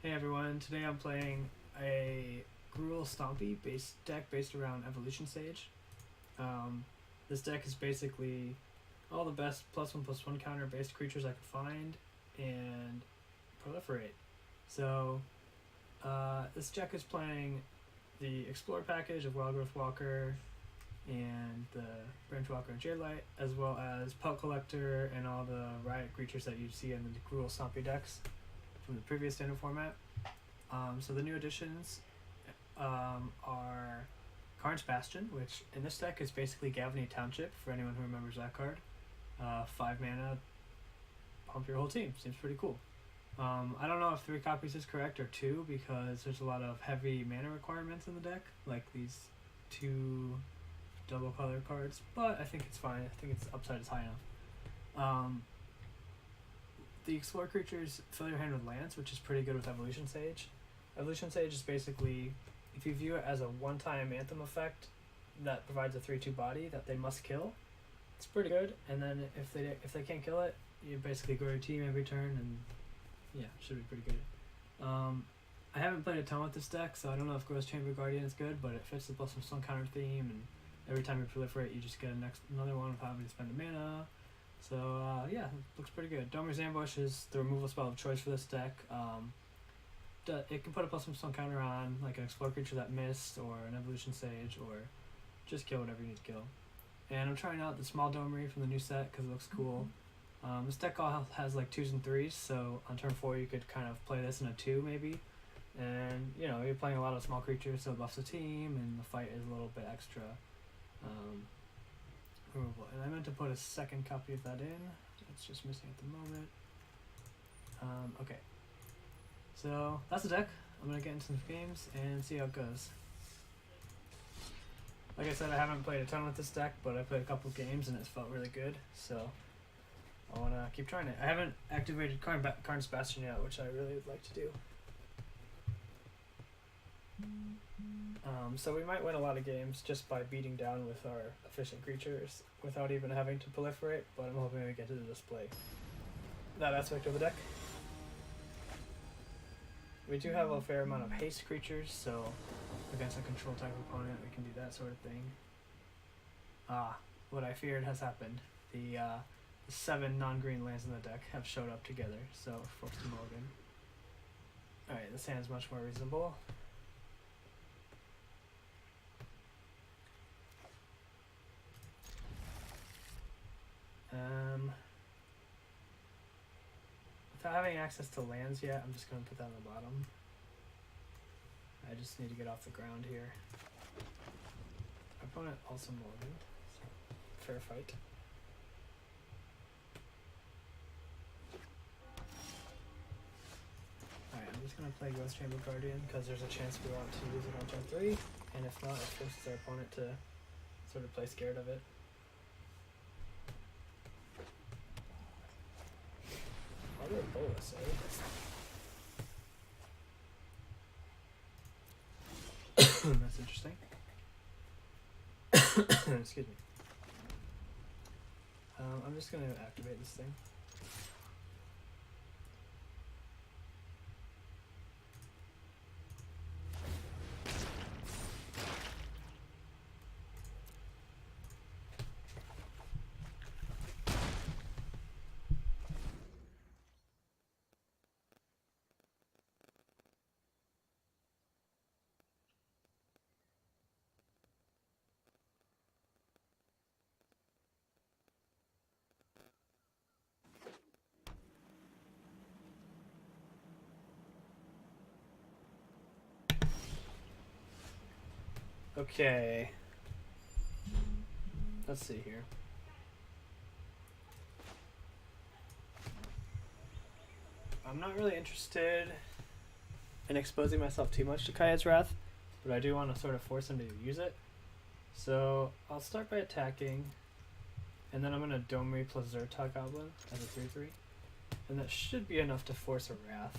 Hey everyone, today I'm playing a Gruul Stompy deck based around Evolution Sage. This deck is basically all the best +1/+1 counter based creatures I could find and Proliferate. So this deck is playing the Explore package of Wild Growth Walker and the Branch Walker and Jadelight, as well as Pelt Collector and all the Riot creatures that you see in the Gruul Stompy decks from the previous standard format. So the new additions are Karn's Bastion, which in this deck is basically Gavany Township, for anyone who remembers that card. 5 mana, pump your whole team. Seems pretty cool. I don't know if 3 copies is correct or 2, because there's a lot of heavy mana requirements in the deck, like these 2 double color cards, but I think it's fine. I think its upside is high enough. The Explore creatures fill your hand with lands, which is pretty good with Evolution Sage. Evolution Sage is basically, if you view it as a one-time Anthem effect that provides a 3/2 body that they must kill, it's pretty good. And then if they can't kill it, you basically grow your team every turn, and yeah, should be pretty good. I haven't played a ton with this deck, so I don't know if Gross Chamber Guardian is good, but it fits the +1/+1 counter theme, and every time you proliferate, you just get another one without having to spend the mana. So yeah, it looks pretty good. Domer's Ambush is the removal spell of choice for this deck. It can put a +1/+1 counter on like an Explore creature that missed, or an Evolution Sage, or just kill whatever you need to kill. And I'm trying out the small Domery from the new set because it looks cool. This deck all has like 2s and 3s, so on turn 4 you could kind of play this in a 2 maybe. And you know, you're playing a lot of small creatures, so it buffs the team, and the fight is a little bit extra. Removal. And I meant to put a second copy of that in. It's just missing at the moment. Okay. So that's the deck. I'm gonna get into some games and see how it goes. Like I said, I haven't played a ton with this deck, but I played a couple games and it's felt really good. So I wanna keep trying it. I haven't activated Karn's Bastion yet, which I really would like to do. So we might win a lot of games just by beating down with our efficient creatures without even having to proliferate, but I'm hoping we get to display that aspect of the deck. We do have a fair amount of haste creatures, so against a control type opponent we can do that sort of thing. What I feared has happened. The 7 non-green lands in the deck have showed up together, so we're forced to Mulligan. Alright, this hand's much more reasonable. Without having access to lands yet, I'm just going to put that on the bottom. I just need to get off the ground here. Opponent also Mulligan, so fair fight. Alright, I'm just going to play Ghost Chamber Guardian because there's a chance we want to use it on turn 3, and if not, it forces our opponent to sort of play scared of it. Other bolus, eh? That's interesting. Excuse me. I'm just going to activate this thing. Okay. Let's see here. I'm not really interested in exposing myself too much to Kayad's Wrath, but I do want to sort of force him to use it. So I'll start by attacking, and then I'm going to Domery plus Zertog Goblin as a 3/3, and that should be enough to force a Wrath.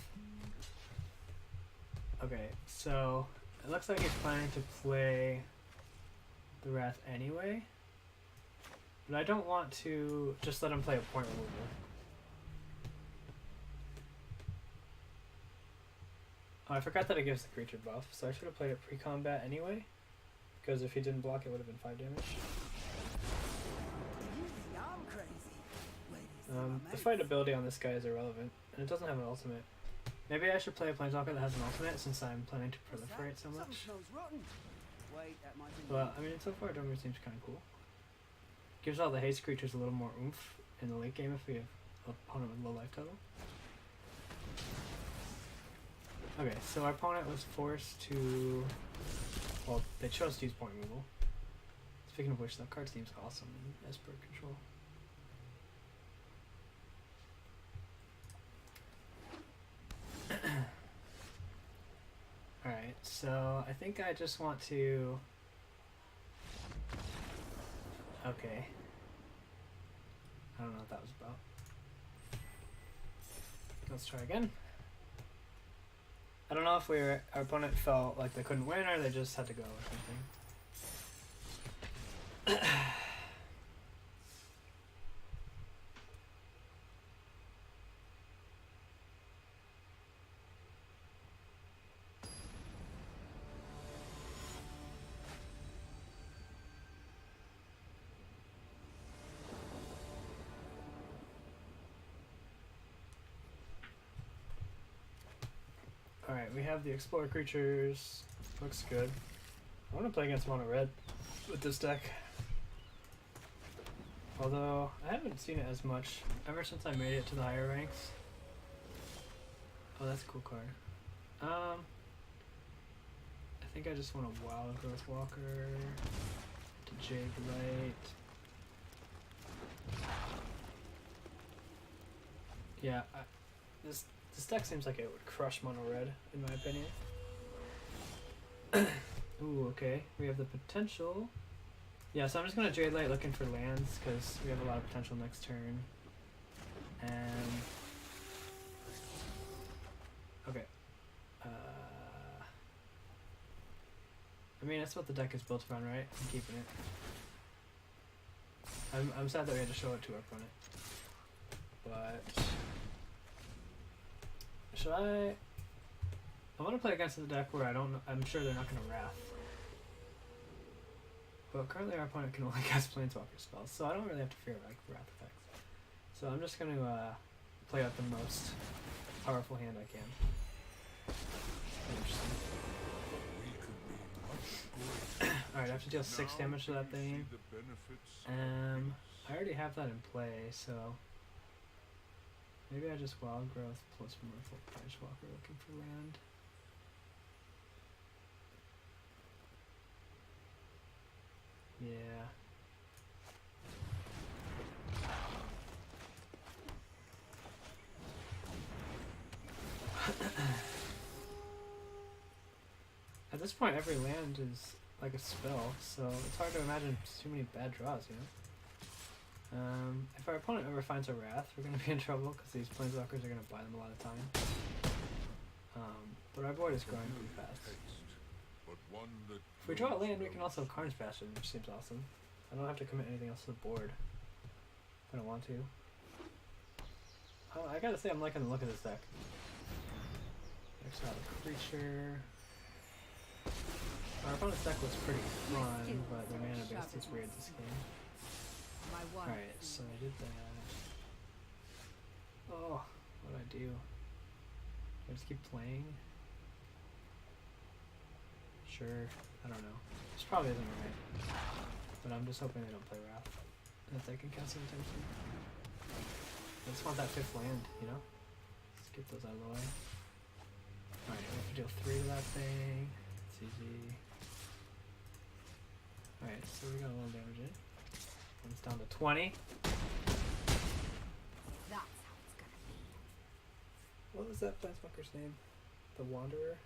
Okay, so it looks like he's planning to play the Wrath anyway, but I don't want to just let him play a point removal. Oh, I forgot that it gives the creature buff, so I should have played it pre-combat anyway. Because if he didn't block, it would have been 5 damage. The fight ability on this guy is irrelevant, and it doesn't have an ultimate. Maybe I should play a Planeswalker that has an ultimate since I'm planning to proliferate so much. But, I mean, so far Domir seems kind of cool. Gives all the haste creatures a little more oomph in the late game if we have an opponent with low life total. Okay, so our opponent was forced to... Well, they chose to use point removal. Speaking of which, that card seems awesome as per control. Alright, so I think I just want to... Okay. I don't know what that was about. Let's try again. I don't know if our opponent felt like they couldn't win or they just had to go or something. Alright, we have the Explorer creatures. Looks good. I want to play against mono red with this deck. Although, I haven't seen it as much ever since I made it to the higher ranks. Oh, that's a cool card. I think I just want a Wild Growth Walker to Jade Light. Yeah, this deck seems like it would crush mono red, in my opinion. Ooh, okay. We have the potential. Yeah, so I'm just gonna Jade Light looking for lands because we have a lot of potential next turn. And okay. I mean, that's what the deck is built around, right? I'm keeping it. I'm sad that we had to show it to our opponent. But should I want to play against the deck where I'm sure they're not going to Wrath. But currently our opponent can only cast Planeswalker spells, so I don't really have to fear like Wrath effects. So I'm just going to play out the most powerful hand I can. Interesting. Alright, I have to deal 6 damage to that thing. I already have that in play, so maybe I just Wild Growth plus Merfolk Planeswalker looking for land. Yeah. At this point, every land is like a spell, so it's hard to imagine too many bad draws, you know? If our opponent ever finds a Wrath, we're going to be in trouble because these Planeswalkers are going to buy them a lot of time. But our board is growing pretty fast. If we draw a land, we can also Karn's Bastion, which seems awesome. I don't have to commit anything else to the board if I don't want to. I gotta say, I'm liking the look of this deck. Next out a creature. Our opponent's deck looks pretty fun, but the mana base is weird this game. Alright, so I did that. Oh, what do I do? Do I just keep playing? Sure, I don't know. This probably isn't right. But I'm just hoping they don't play Wrath. And if they can cast it anytime soon. I just want that 5th land, you know? Let's get those out of the way. Alright, we have to deal 3 to that thing. It's easy. Alright, so we got a little damage in. One's down to 20. That's how it's gonna be. What was that Planeswalker's name? The Wanderer?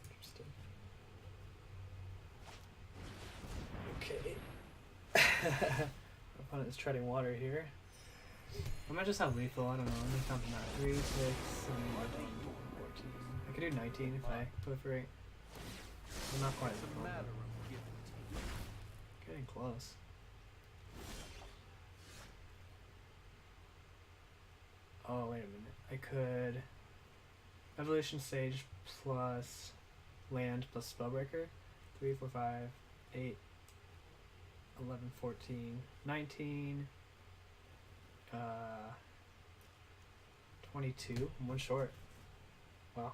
Interesting. Okay. Our opponent is treading water here. I might just have lethal, I don't know. Let me count them out. 3, 6, 7, 8, 14. I could do 19 if I proliferate. But not quite as a problem. Getting close. Oh, wait a minute. I could Evolution Sage plus land plus Spellbreaker. 3, 4, 5, 8, 11, 14, 19, 22. I'm one short. Wow.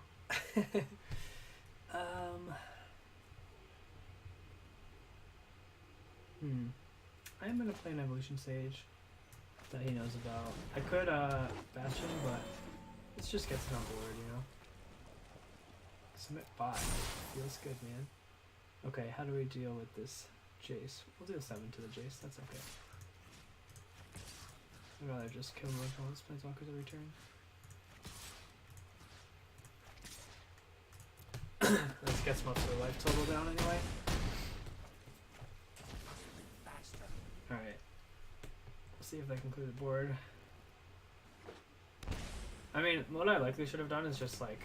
I am going to play an Evolution Sage that he knows about. I could Bastion, but this just gets it on board, you know? Submit 5. Feels good, man. Okay, how do we deal with this Jace? We'll do a 7 to the Jace, that's okay. I'd rather just kill most of the Planeswalkers every turn. This gets most of their life total down anyway. Alright. Let's see if they can clear the board. I mean, what I likely should have done is just like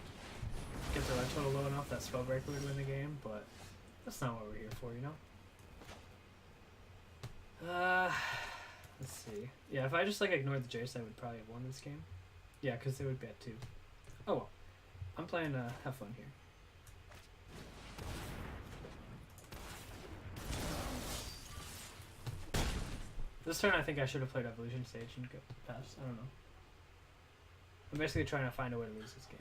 get their life total low enough that Spellbreaker would win the game, but that's not what we're here for, you know? Let's see. Yeah, if I just like ignored the Jace, I would probably have won this game. Yeah, because they would be at 2. Oh well. I'm playing have fun here. This turn I think I should have played Evolution Stage and go past. I don't know. I'm basically trying to find a way to lose this game.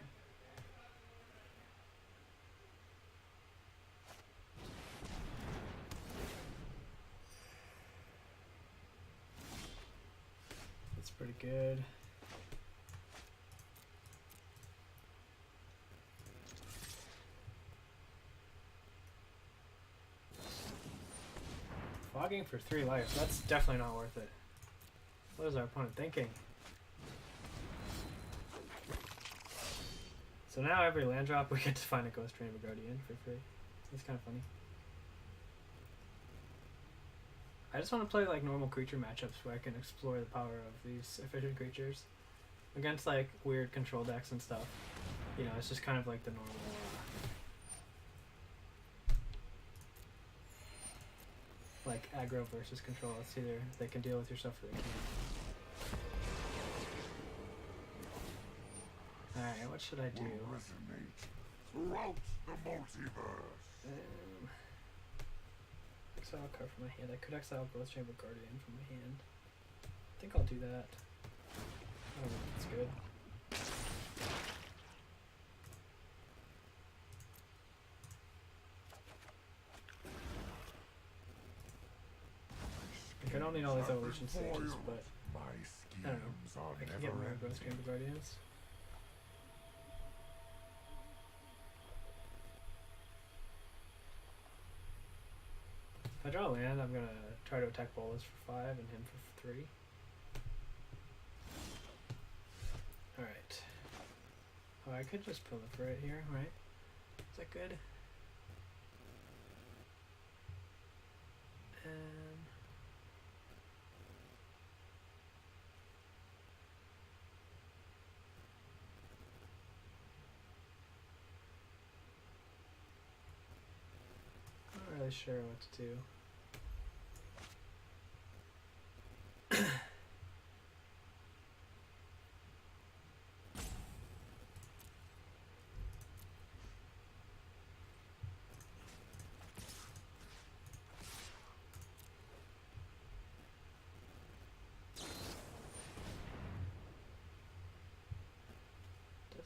That's pretty good. Fogging for 3 life. That's definitely not worth it. What is our opponent thinking? So now every land drop we get to find a Ghost Rainbow Guardian for free. It's kind of funny. I just want to play like normal creature matchups where I can explore the power of these efficient creatures against like weird control decks and stuff. You know, it's just kind of like the normal like aggro versus control. It's either they can deal with your stuff or they can't. Alright, what should I do? Throughout the multiverse. Exile a card from my hand. I could exile Ghost Rainbow Guardian from my hand. I think I'll do that. Oh, that's good. I don't need all these evolution stages, but I don't know. I can get more Ghost Rainbow Guardians. If I draw a land, I'm gonna try to attack Bolas for 5 and him for 3. Alright. Oh, I could just proliferate here, right? Is that good? Not really sure what to do.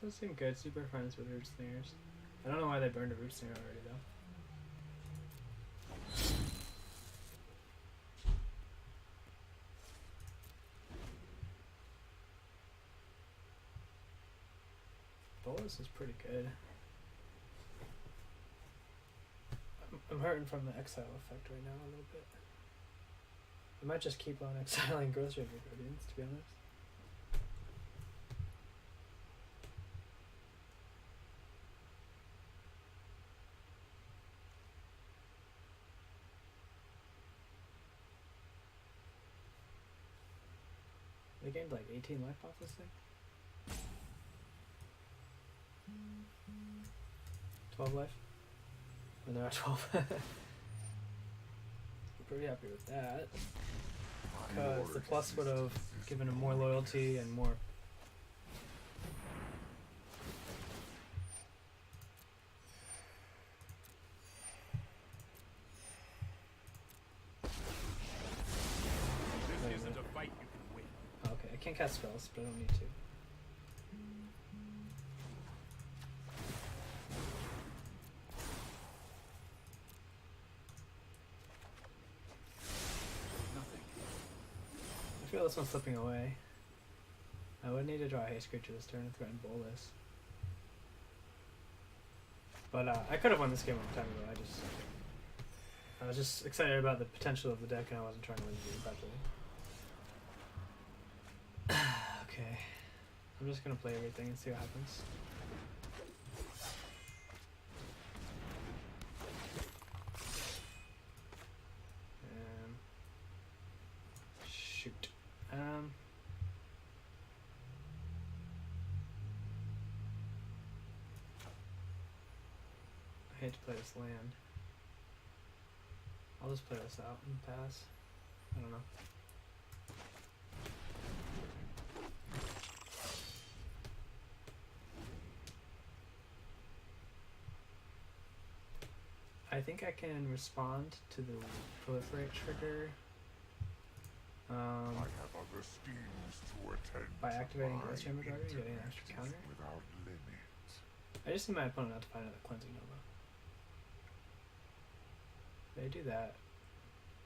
Doesn't seem good. Super friends with root snares. I don't know why they burned a root snare already though. Bolas is pretty good. I'm hurting from the exile effect right now a little bit. I might just keep on exiling Ghost Rainbow Guardians, to be honest. They gained like 18 life off this thing. 12 life? And they're at 12. I'm pretty happy with that. Because the plus would have given him more loyalty and more can cast spells, but I don't need to. Nothing. I feel this one's slipping away. I would need to draw a haste creature this turn and threaten Bolus. But I could have won this game a long time ago. I was just excited about the potential of the deck, and I wasn't trying to win the game badly. Okay, I'm just gonna play everything and see what happens. Shoot. I hate to play this land. I'll just play this out and pass. I don't know. I think I can respond to the Proliferate trigger I have other schemes to attend by activating to. Gruul Stompy and getting an extra counter. Without limit. I just need my opponent not to find another Cleansing Nova. If they do that,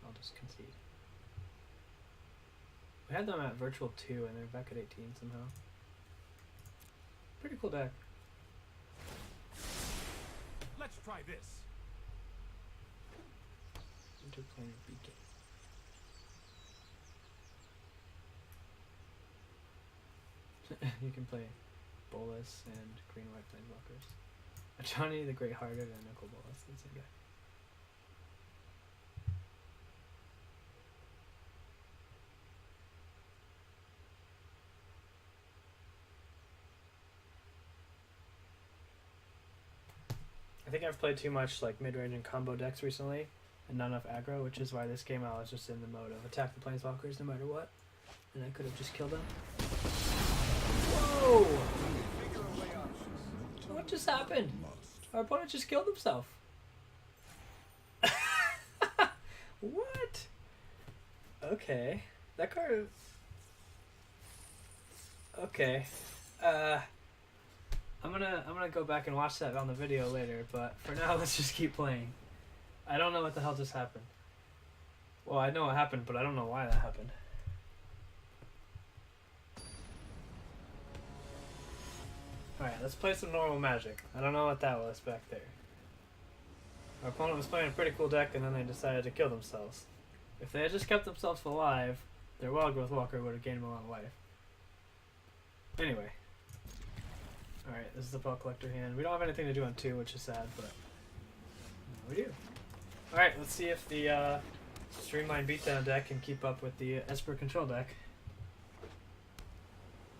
I'll just concede. We had them at Virtual 2 and they're back at 18 somehow. Pretty cool deck. Let's try this. Interplanar Beacon. You can play Bolus and green-white planeswalkers. Ajani the Great-Hearted and Nicol Bolas, the same guy. I think I've played too much like mid-range and combo decks recently, and not enough aggro, which is why this game I was just in the mode of attack the planeswalkers no matter what, and I could have just killed them. Whoa! What just happened? Our opponent just killed himself. What? Okay, that card. Okay, I'm gonna go back and watch that on the video later, but for now let's just keep playing. I don't know what the hell just happened. Well, I know what happened, but I don't know why that happened. Alright, let's play some normal Magic. I don't know what that was back there. Our opponent was playing a pretty cool deck and then they decided to kill themselves. If they had just kept themselves alive, their Wild Growth Walker would have gained them a lot of life. Anyway. Alright, this is the Pellet Collector hand. We don't have anything to do on 2, which is sad, but we do. Alright, let's see if the Streamline Beatdown deck can keep up with the Esper Control deck.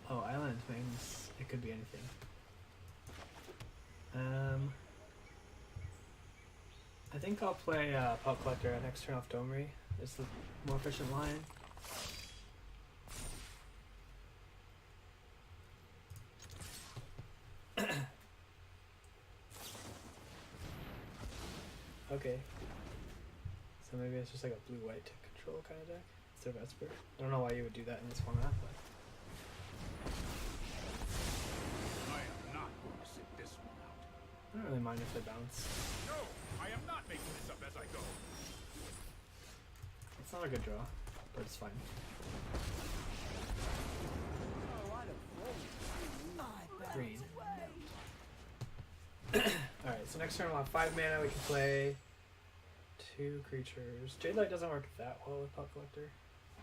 Oh, Island means it could be anything. I think I'll play Pellet Collector and next turn off Domery. It's the more efficient line. Okay. So maybe it's just like a blue-white control kind of deck instead of Esper. I don't know why you would do that in this format, but... I am not going to sit this one out. I don't really mind if they bounce. No, I am not making this up as I go. It's not a good draw, but it's fine. Green. Alright, so next turn we'll have 5 mana, we can play 2 creatures. Jade Light doesn't work that well with Pellet Collector.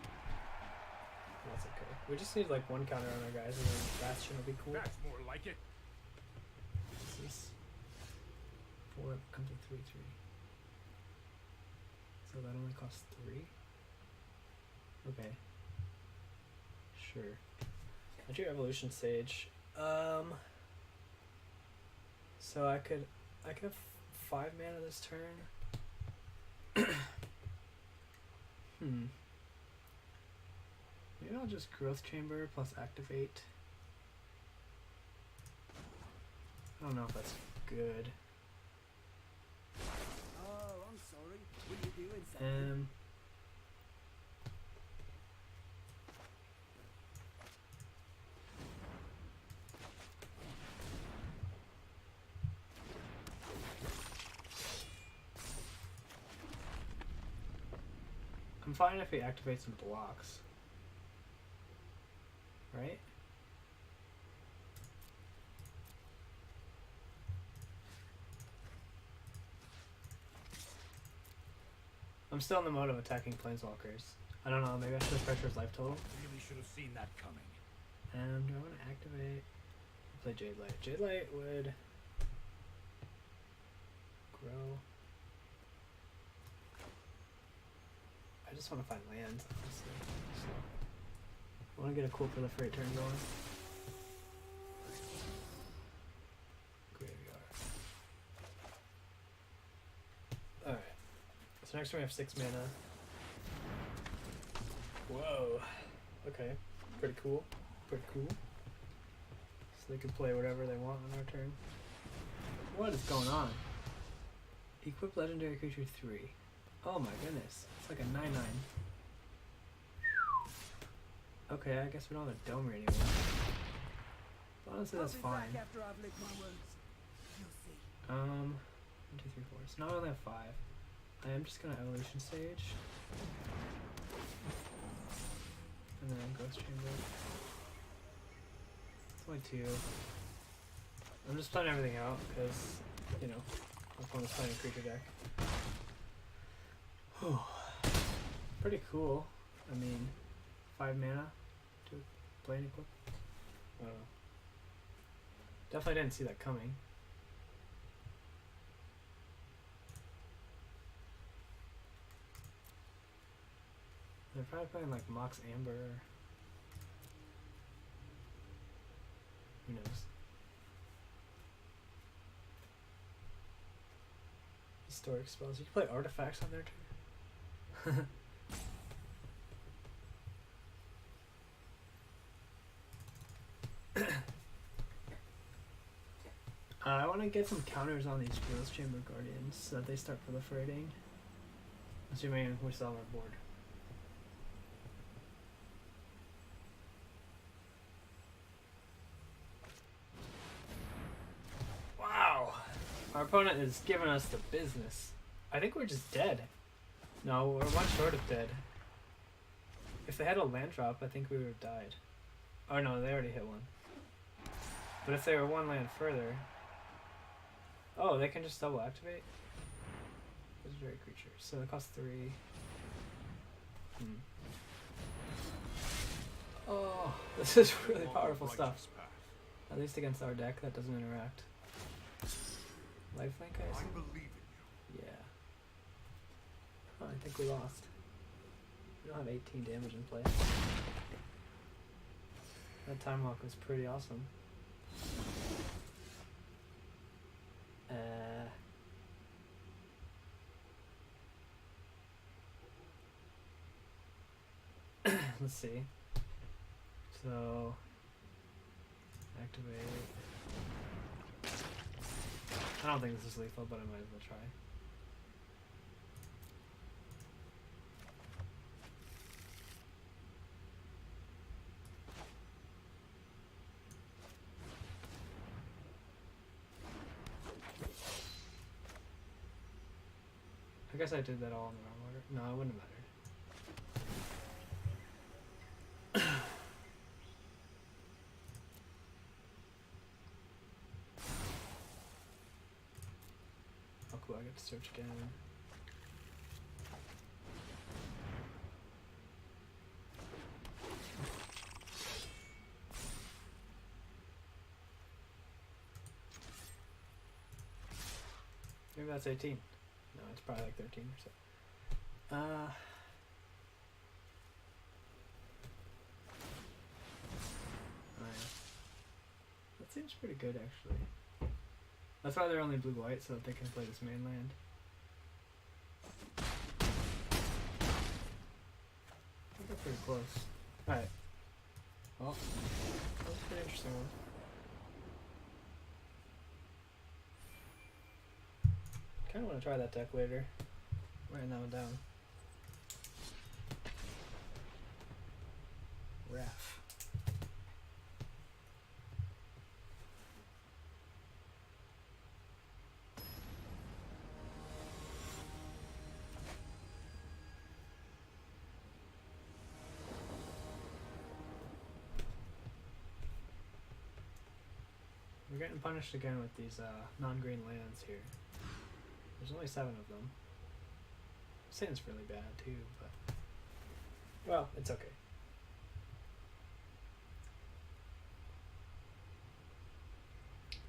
That's okay. We just need like 1 counter on our guys and then Bastion will be cool. That's more like it. This is 4 comes with 3/3. So that only costs 3? Okay. Sure. I do Evolution Sage. So I could have 5 mana this turn. Maybe I'll just Growth Chamber plus Activate. I don't know if that's good. Oh, I'm sorry. Were you doing something? fine if he activates some blocks. Right? I'm still in the mode of attacking planeswalkers. I don't know, maybe I should pressure his life total. Really should have seen that coming. And do I want to activate? Play Jade Light. Jade Light would grow. I just want to find lands, honestly. So I want to get a cool Proliferate turn going. Graveyard. Alright. So next turn we have 6 mana. Whoa. Okay. Pretty cool. Pretty cool. So they can play whatever they want on our turn. What is going on? Equip legendary creature 3. Oh my goodness. It's like a 9/9. Okay, I guess we don't have a Dome anymore. But honestly, that's I'll be fine. back after I've licked my wounds. You'll see. 1, 2, 3, 4. So now I only have 5. I am just gonna Evolution Stage. And then Ghost Chamber. It's only 2. I'm just playing everything out because, you know, my opponent's playing a creature deck. Pretty cool. I mean, 5 mana to play and equip. I don't know. Definitely didn't see that coming. They're probably playing like Mox Amber. Who knows? Historic spells. You can play artifacts on there too. I want to get some counters on these Gruul Chamber Guardians so that they start proliferating. Assuming we're still on our board. Wow! Our opponent is giving us the business. I think we're just dead. No, we're one short of dead. If they had a land drop, I think we would have died. Oh no, they already hit one. But if they were one land further... Oh, they can just double activate? Legendary creature. So it costs 3. Oh, this is really powerful stuff. At least against our deck that doesn't interact. Lifelink, I I assume? believe in you. Yeah. Oh, I think we lost. We don't have 18 damage in play. That time walk was pretty awesome. Let's see. So, activate. I don't think this is lethal, but I might as well try. I guess I did that all in the wrong order. No, it wouldn't have mattered. Oh cool, I get to search again. Maybe that's 18. No, it's probably like 13 or so. Oh yeah. That seems pretty good actually. That's why they're only blue-white, so that they can play this main land. I think they're pretty close. Alright. Well, that was a pretty interesting one. I want to try that deck later. Writing that one down. Raf. We're getting punished again with these non-green lands here. There's only 7 of them. Sand's really bad too, but well, it's okay.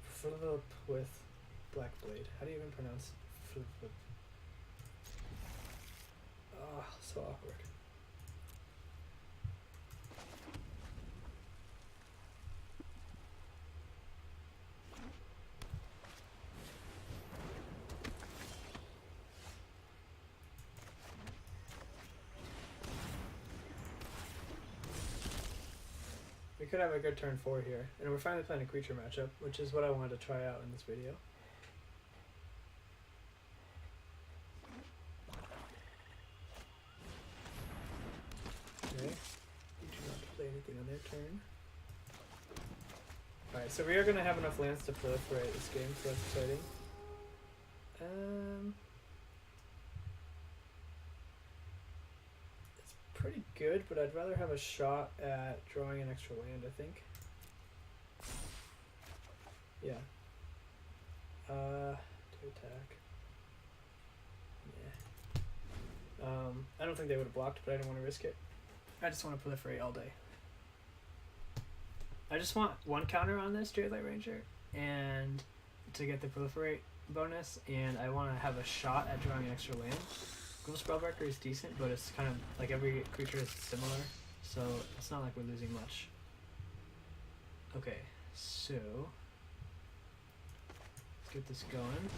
Flip with Black Blade. How do you even pronounce flip? Oh, so awkward. We could have a good turn 4 here, and we're finally playing a creature matchup, which is what I wanted to try out in this video. Okay, you do not play anything on their turn. Alright, so we are going to have enough lands to proliferate this game, so that's exciting. It's pretty good, but I'd rather have a shot at drawing an extra land, I think. Yeah. To attack. Yeah. I don't think they would have blocked, but I didn't want to risk it. I just want to proliferate all day. I just want 1 counter on this Jade Light Ranger, and to get the proliferate bonus, and I want to have a shot at drawing an extra land. Gruul Spellbreaker is decent, but it's kind of like every creature is similar, so it's not like we're losing much. Okay, so let's get this going.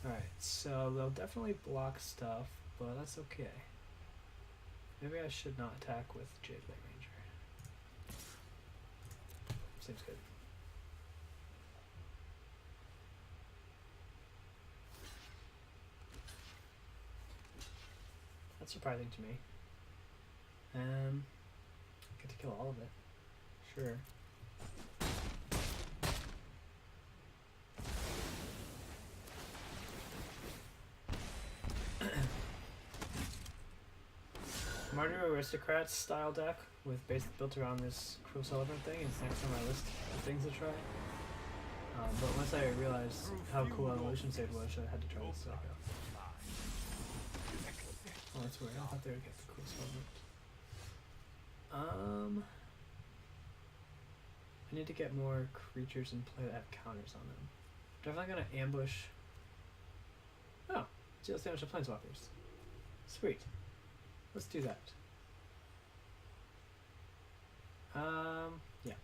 Alright, so they'll definitely block stuff, but that's okay. Maybe I should not attack with Jade Light Ranger. Seems good. That's surprising to me. Get to kill all of it. Sure. Mardu Aristocrats style deck with base built around this Cruel Celebrant thing is next on my list of things to try. But once I realized how cool Evolution Save was, I had to try this deck out. Oh, that's weird. I thought they would get the Cruel Celebrant. I need to get more creatures in play that have counters on them. Definitely gonna ambush. Oh, deals damage to planeswalkers. Sweet. Let's do that. Yeah.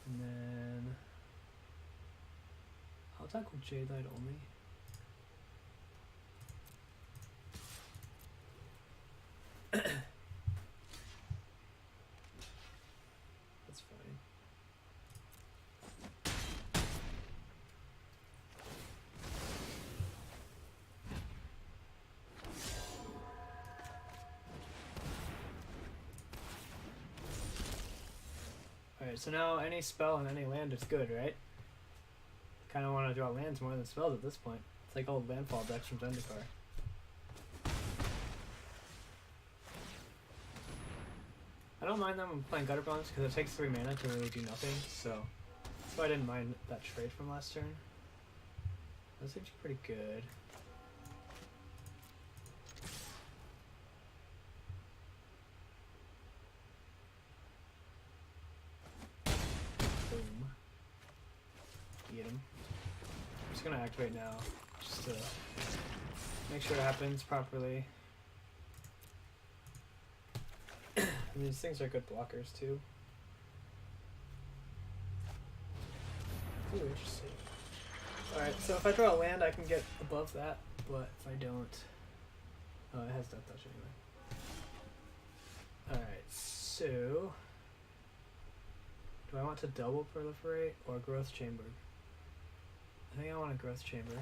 And then I'll attack with Jade Light only. That's fine. Alright, so now any spell and any land is good, right? Kind of want to draw lands more than spells at this point. It's like old landfall decks from Zendikar. I don't mind them playing Gutter Bombs because it takes 3 mana to really do nothing, so that's why I didn't mind that trade from last turn. That seems pretty good. Boom. Get him. I'm just gonna activate now, just to make sure it happens properly. And these things are good blockers too. Ooh, interesting. Alright, so if I draw a land I can get above that, but if I don't... Oh, it has Death Touch anyway. Alright, so... Do I want to double Proliferate or Growth Chamber? I think I want a Growth Chamber.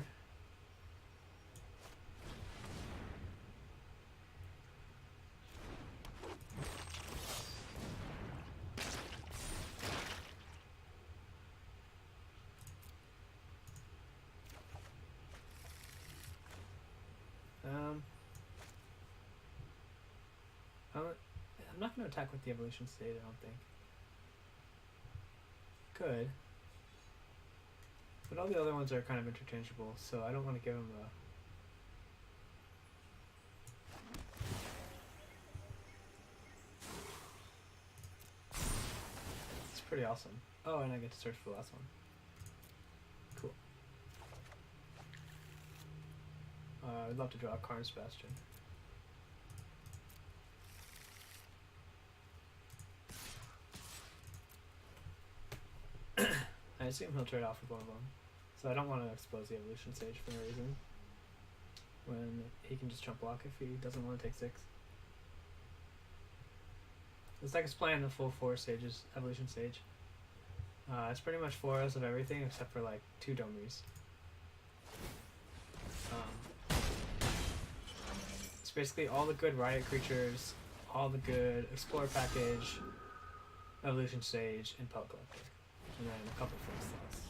I'm not going to attack with the evolution state, I don't think. Could. But all the other ones are kind of interchangeable, so I don't want to give him a... It's pretty awesome. Oh, and I get to search for the last one. Cool. I'd love to draw a Karn's Bastion. I assume he'll trade off with one of them. So I don't want to expose the evolution stage for no reason. When he can just jump block if he doesn't want to take 6. This deck is playing the full 4 stages, evolution stage. It's pretty much 4s of everything except for like 2 Domries. It's basically all the good Riot creatures, all the good Explorer package, evolution stage, and Pellet Collector. And then a couple Force slots.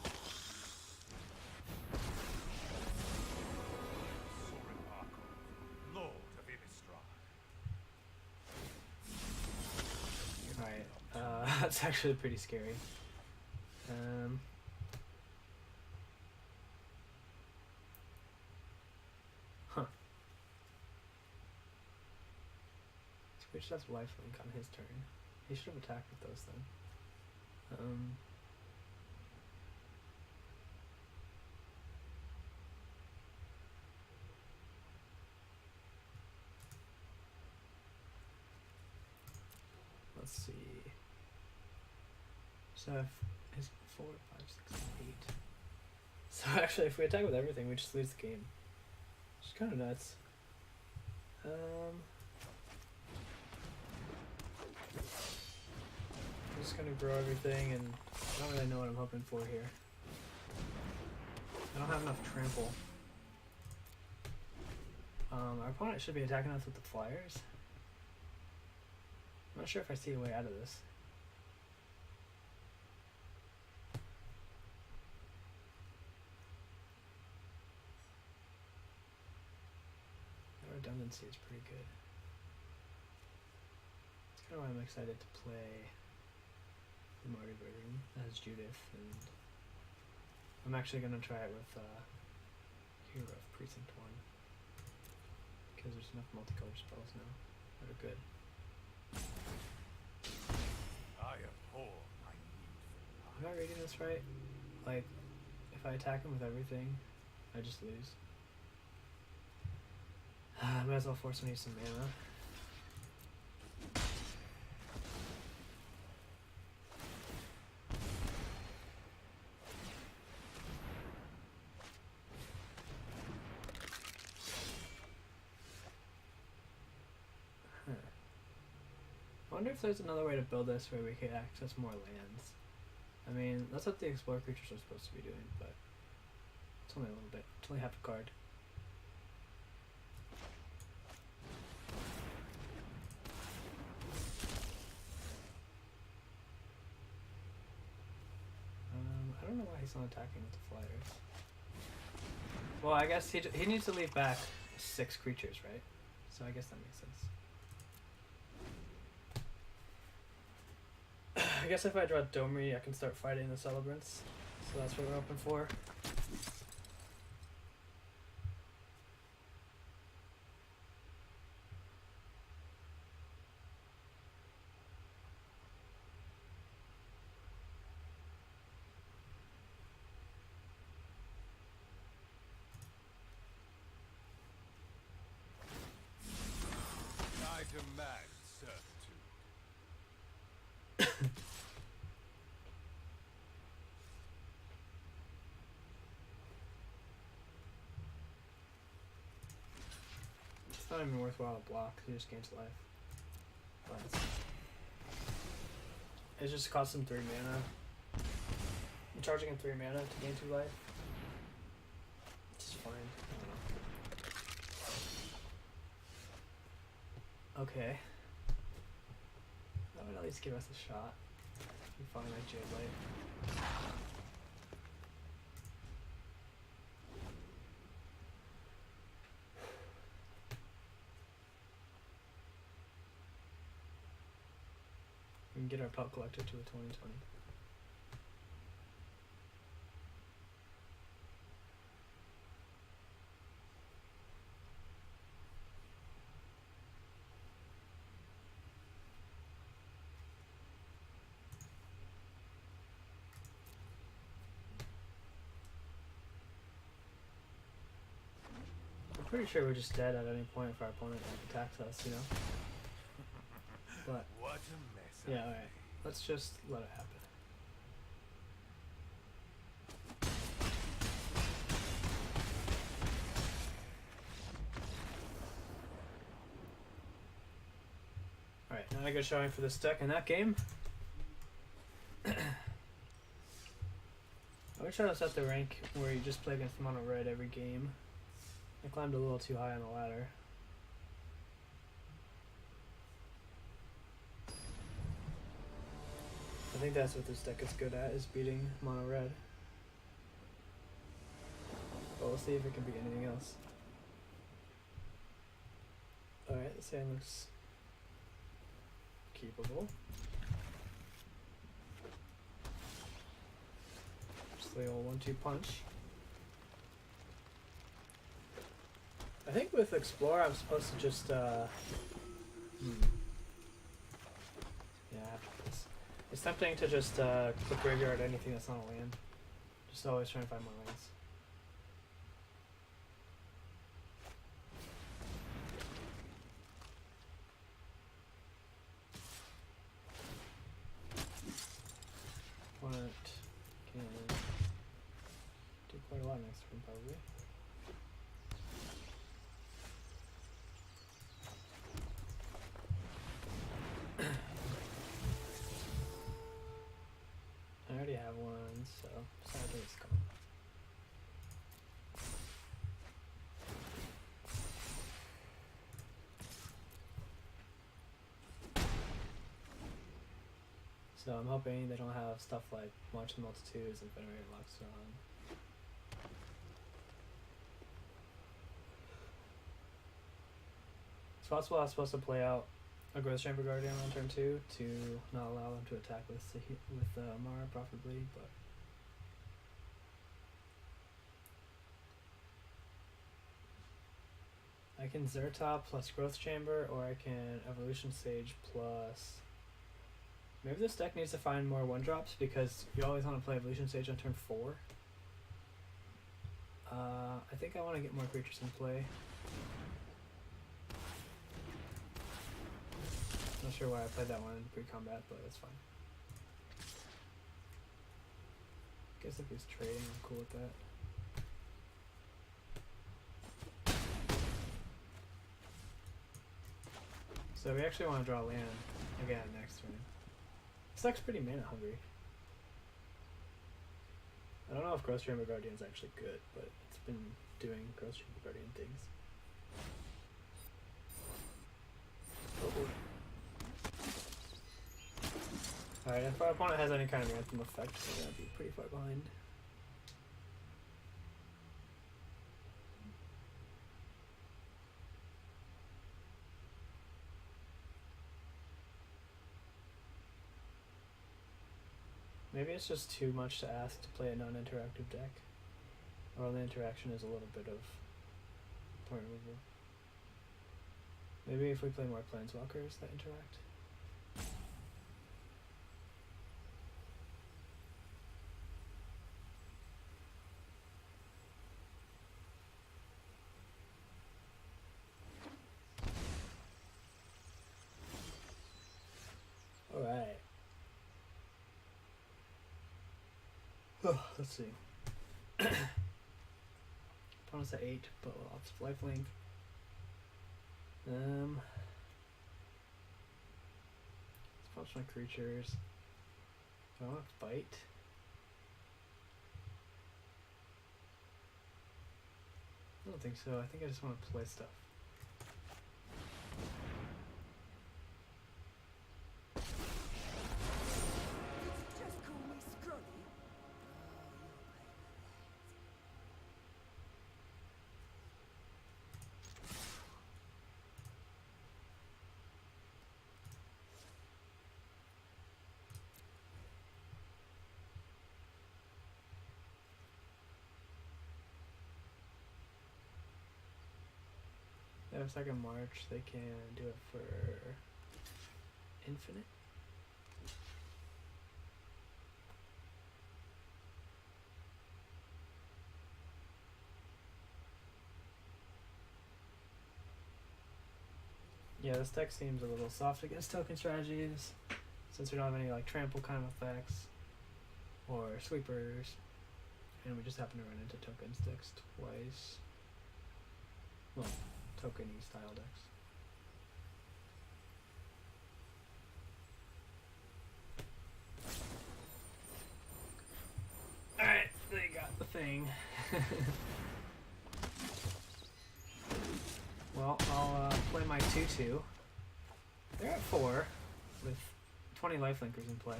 Lord of Innistrad. Alright, that's actually pretty scary. Huh. Switch has lifelink on his turn. He should have attacked with those then. Let's see. So if his 4, 5, 6, 8. So actually, if we attack with everything, we just lose the game. Which is kind of nuts. I'm just gonna grow everything, and I don't really know what I'm hoping for here. I don't have enough trample. Our opponent should be attacking us with the flyers. I'm not sure if I see a way out of this. The redundancy is pretty good. That's kind of why I'm excited to play the Marty version as Judith, and I'm actually going to try it with Hero of Precinct 1 because there's enough multicolored spells now that are good. I abhor my need. Am I reading this right? Like, if I attack him with everything, I just lose. I might as well force him to use some mana. I wonder if there's another way to build this where we can access more lands. I mean, that's what the Explorer creatures are supposed to be doing, but it's only a little bit. It's only half a card. I don't know why he's not attacking with the flyers. Well, I guess he needs to leave back 6 creatures, right? So I guess that makes sense. I guess if I draw Domri, I can start fighting the Celebrants. So that's what we're hoping for. I demand certitude. It's not even worthwhile to block, he just gains life. But it just costs him 3 mana. I'm charging him 3 mana to gain 2 life. It's fine. Okay. That would at least give us a shot. We find like Jade Light. and get our pelt collector to a 20/20. I'm pretty sure we're just dead at any point if our opponent attacks us, you know? But, What a mess. yeah, alright. Let's just let it happen. Alright, not a good showing for this deck in that game. I wish I was at the rank where you just play against mono red every game. I climbed a little too high on the ladder. I think that's what this deck is good at, is beating mono red. But we'll see if it can beat anything else. Alright, this hand looks keepable. Just the old 1-2 punch. I think with Explore I'm supposed to just yeah, after this. It's tempting to just put graveyard anything that's not a land. Just always trying to find more lands. Opponent can do quite a lot next turn probably. I already have one, so sadly it's gone. So I'm hoping they don't have stuff like March the Multitudes and Venerated Loxodon. It's possible I was supposed to play out a Growth Chamber Guardian on turn 2 to not allow them to attack with Mara profitably, but I can Zertop plus Growth Chamber, or I can Evolution Sage plus. Maybe this deck needs to find more 1-drops because you always want to play Evolution Sage on turn 4. I think I want to get more creatures in play. Not sure why I played that one in pre-combat, but it's fine. Guess if he's trading, I'm cool with that. So we actually want to draw land again next turn. This deck's pretty mana hungry. I don't know if Growth Chamber Guardian's actually good, but it's been doing Growth Chamber Guardian things. Oh boy. Alright, if our opponent has any kind of Anthem effect, we're gonna be pretty far behind. Maybe it's just too much to ask to play a non-interactive deck. Or the interaction is a little bit of point removal. Maybe if we play more Planeswalkers that interact. Alright. Let's see. Opponent's at 8, but lots of lifelink. Let's punch my creatures. Do I want to fight? I don't think so. I think I just want to play stuff. Just call me Scrolly. they have second march, they can do it for infinite. Yeah, this deck seems a little soft against token strategies, since we don't have any like trample kind of effects or sweepers, and we just happen to run into tokens decks twice. Well, tokeny style decks. Alright, they got the thing. Well, I'll play my 2-2. They're at 4 with 20 lifelinkers in play.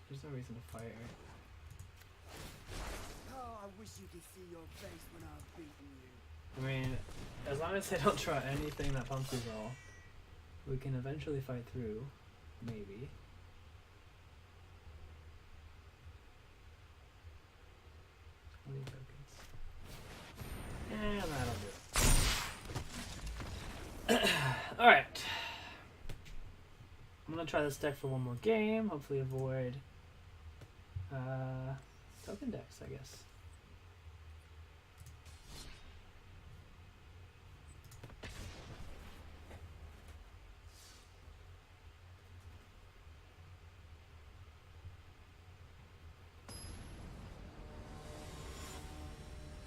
There's no reason to fight, right? Oh, I wish you could see your face when I've beaten you. I mean, as long as they don't draw anything that pumps resolve, we can eventually fight through. Maybe. And that'll do it. Alright. I'm gonna try this deck for one more game, hopefully avoid token decks, I guess.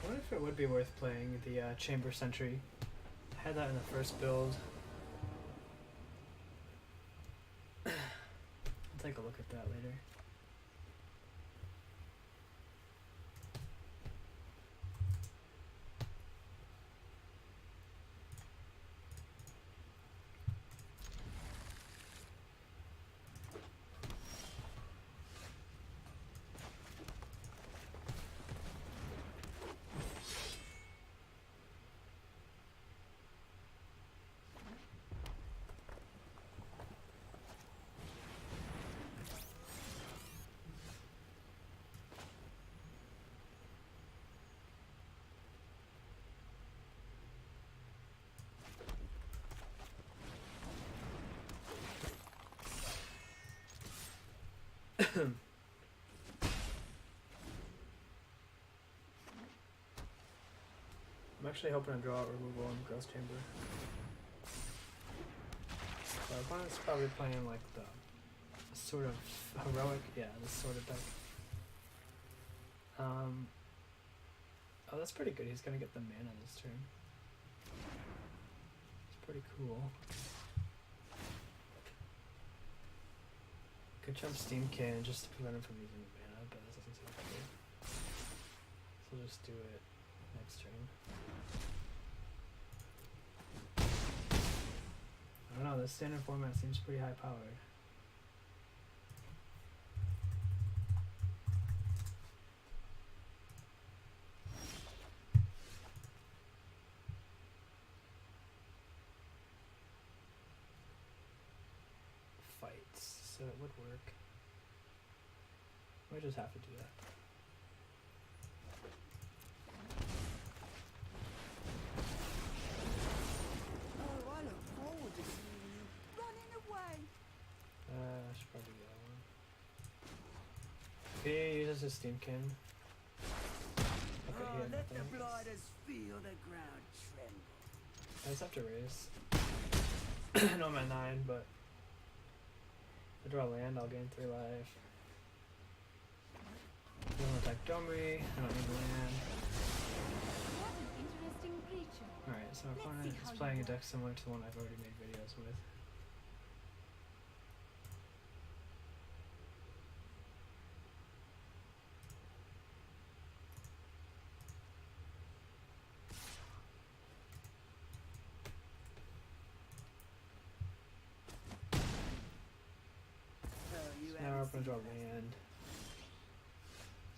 I wonder if it would be worth playing the Chamber Sentry. I had that in the first build. I'll take a look at that later. I'm actually hoping to draw out removal in Gross Chamber. So our opponent's probably playing like the sort of heroic, yeah, this sort of deck. Oh, that's pretty good. He's gonna get the mana this turn. It's pretty cool. Could jump Steam Cannon just to prevent him from using the mana, but that doesn't seem good. So we'll just do it next turn. I don't know, this standard format seems pretty high powered. Fights, so it would work. Might just have to do that. Oh, I look forward to seeing you running away. I should probably do that one. He uses his Steam Can. Okay, Oh, he had let the nothing. blighters feel the ground tremble. I just have to raise. No, I'm at 9, but if I draw land, I'll gain 3 life. I don't attack Domri, I don't need land. What an interesting creature. Alright, so our Let's opponent see how is you playing a work. deck similar to the one I've already made videos with. Oh, you So now we're haven't going to draw seen us. land.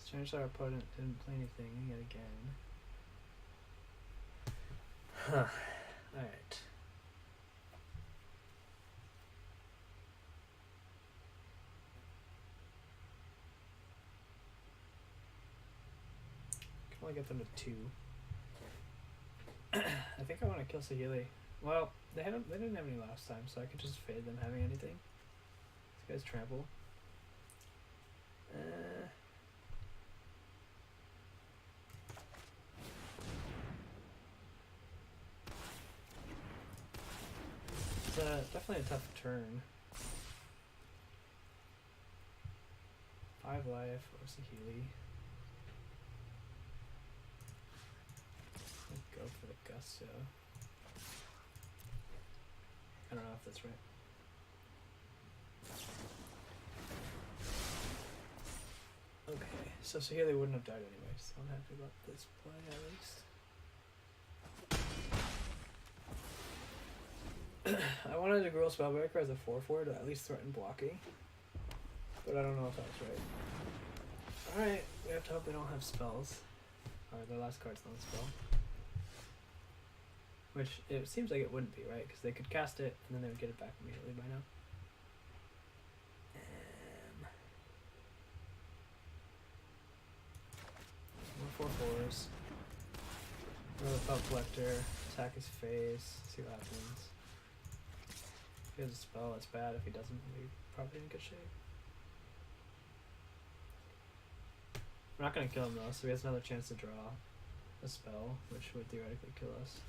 Strange that our opponent didn't play anything yet again. Huh. Alright. Can only get them to 2. I think I want to kill Saheeli. Well, they didn't have any last time, so I could just fade them having anything. This guy's trample. It's definitely a tough turn. 5 life or Saheeli. Go for the Gusto. I don't know if that's right. Okay, so Saheeli wouldn't have died anyway, so I'm happy about this play at least. I wanted to Gruul Spellbreaker as a 4/4 to at least threaten blocking, but I don't know if that was right. Alright, we have to hope they don't have spells. Alright, their last card's not a spell. Which, it seems like it wouldn't be, right? Because they could cast it, and then they would get it back immediately by now. More 4/4s. Another Pelt Collector. Attack his face. See what happens. If he has a spell, that's bad. If he doesn't, we'll be probably in good shape. We're not going to kill him though, so he has another chance to draw a spell, which would theoretically kill us.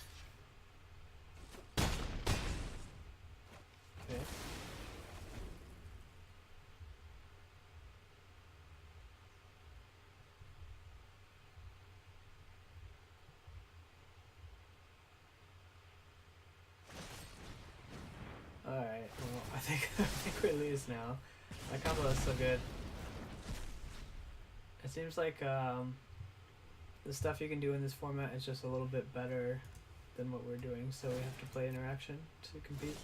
Okay. Alright, well, I think we lose now. My combo is so good. It seems like the stuff you can do in this format is just a little bit better than what we're doing, so we have to play interaction to compete.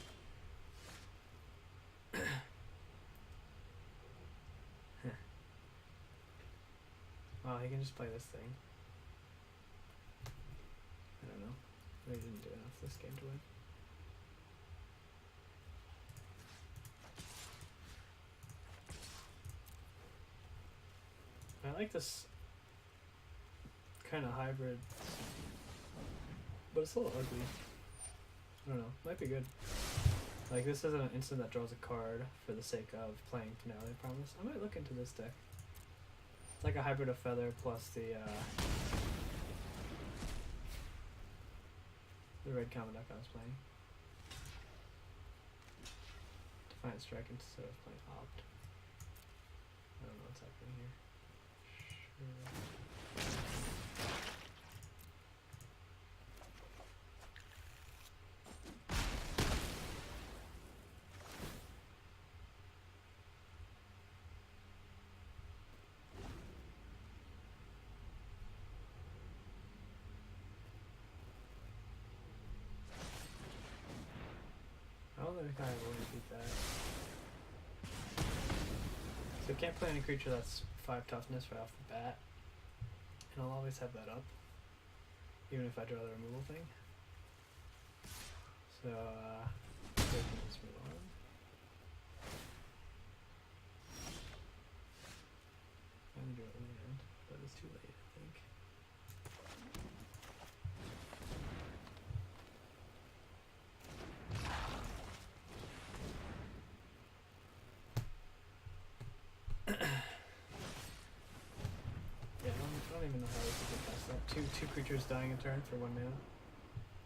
Well, he can just play this thing. I don't know. We didn't do enough this game to win. I like this kind of hybrid, but it's a little ugly. I don't know. Might be good. Like, this isn't an instant that draws a card for the sake of playing Finale Promise. I might look into this deck. It's like a hybrid of Feather plus the red combo deck I was playing. Defiant Strike instead of playing Opt. I don't know what's happening here. I don't think I will repeat that. So I can't play any creature that's 5 toughness right off the bat. And I'll always have that up. Even if I draw the removal thing. So, we can just move on. I'm gonna do it land, but it's too late, I think. I don't even know how we could get past that. Two creatures dying in turn for 1 mana.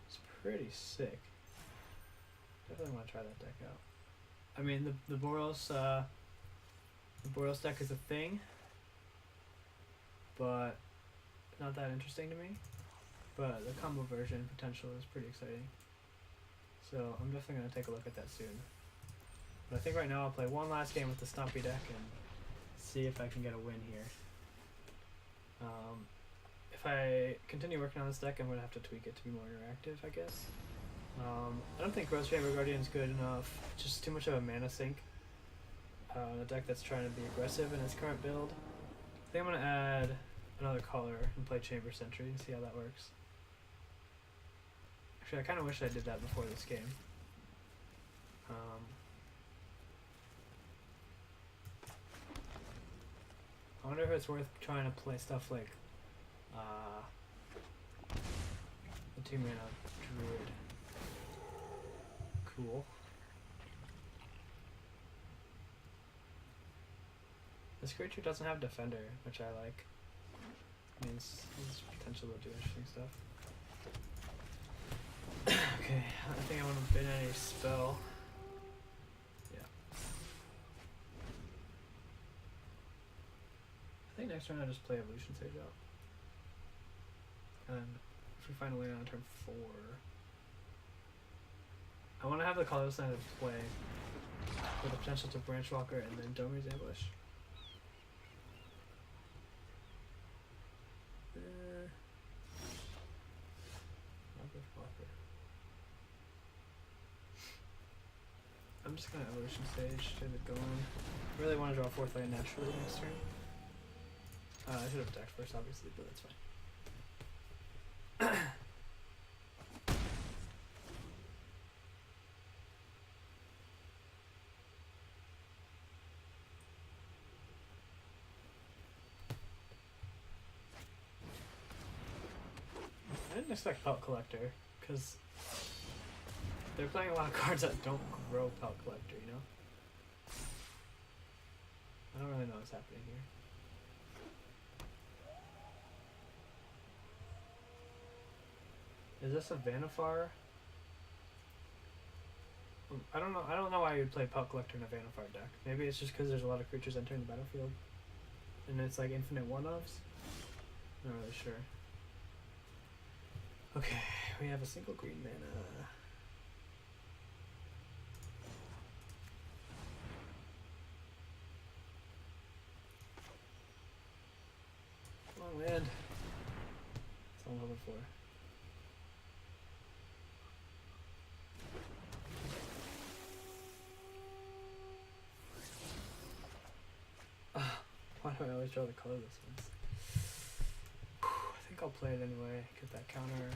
It's pretty sick. Definitely want to try that deck out. I mean, the Boros deck is a thing, but not that interesting to me. But the combo version potential is pretty exciting. So I'm definitely gonna take a look at that soon. But I think right now I'll play one last game with the Stompy deck and see if I can get a win here. If I continue working on this deck, I'm going to have to tweak it to be more interactive, I guess. I don't think Growth Chamber Guardian is good enough. Just too much of a mana sink. A deck that's trying to be aggressive in its current build. I think I'm going to add another color and play Chamber Sentry and see how that works. Actually, I kind of wish I did that before this game. I wonder if it's worth trying to play stuff like A 2-mana druid. Cool. This creature doesn't have defender, which I like. Means there's potential to do interesting stuff. Okay, I think I want to bin any spell. Yeah. I think next turn I just play Evolution Sage out. And if we find a land on turn 4, I want to have the colorless land in play with the potential to Branch Walker and then Domer's Ambush. I'm just gonna Evolution Stage to get going. I really want to draw a 4th land naturally next turn. I should have attacked first, obviously, but that's fine. I didn't expect Pelt Collector, because they're playing a lot of cards that don't grow Pelt Collector, you know? I don't really know what's happening here. Is this a Vanifar? I don't know why you'd play Pelt Collector in a Vanifar deck. Maybe it's just because there's a lot of creatures entering the battlefield. And it's like infinite one-offs? Not really sure. Okay, we have a single green mana. Come on, land. That's all I'm hoping for. Why do I always draw the colorless ones? I think I'll play it anyway, get that counter.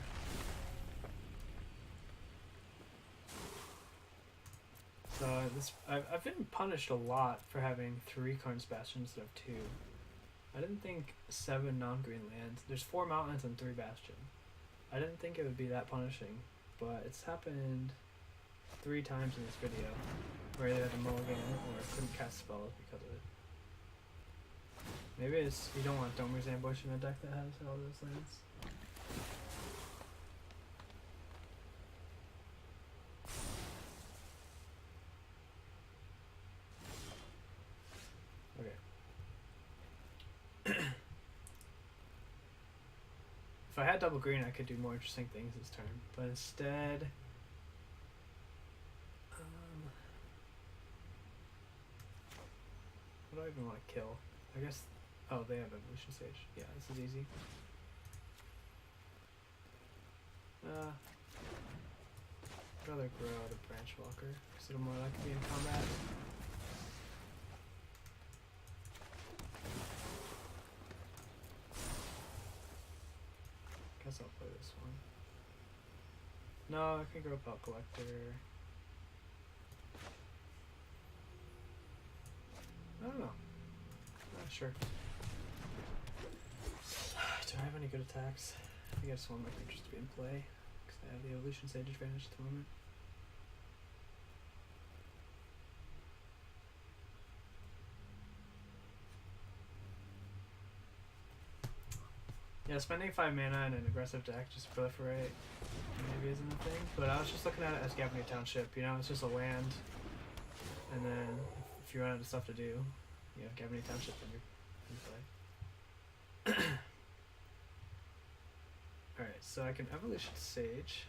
So I've been punished a lot for having 3 Karn's Bastion instead of 2. I didn't think 7 non-green lands. There's 4 mountains and 3 Bastion. I didn't think it would be that punishing, but it's happened 3 times in this video where I either had a mulligan or couldn't cast spells because of it. Maybe it's you don't want Domer's Ambush in a deck that has all those lands. Okay. If I had double green, I could do more interesting things this turn, but instead, what do I even want to kill? I guess. Oh, they have Evolution Stage. Yeah, this is easy. I'd rather grow out a Branch Walker, because it'll more likely be in combat. Guess I'll play this one. No, I can grow Pelt Collector. I don't know. Not sure. Do I have any good attacks? I think I just want my creatures to be in play, because I have the Evolution Sage advantage at the moment. Yeah, spending 5 mana in an aggressive deck, just Proliferate, maybe isn't a thing, but I was just looking at it as Gavney Township, you know, it's just a land, and then if you run out of stuff to do, you have Gavney Township in play. Alright, so I can Evolution Sage.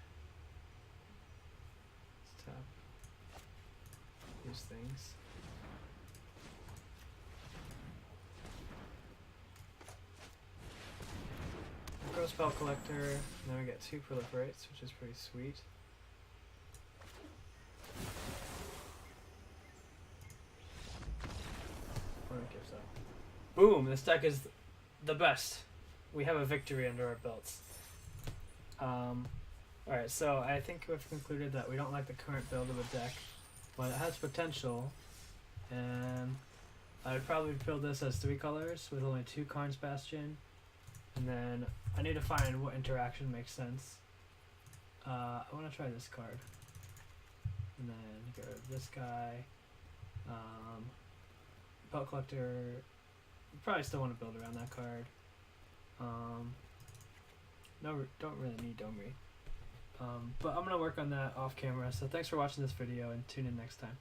Let's tap these things. Grow Spell Collector, and then we get 2 Proliferates, which is pretty sweet. Boom! This deck is the best. We have a victory under our belts. Alright, so I think we've concluded that we don't like the current build of the deck, but it has potential, and I would probably build this as 3 colors with only 2 Karn's Bastion, and then I need to find what interaction makes sense. I want to try this card. And then get rid of this guy. Belt Collector. Probably still want to build around that card. No, don't really need Domri. But I'm going to work on that off camera. So thanks for watching this video and tune in next time.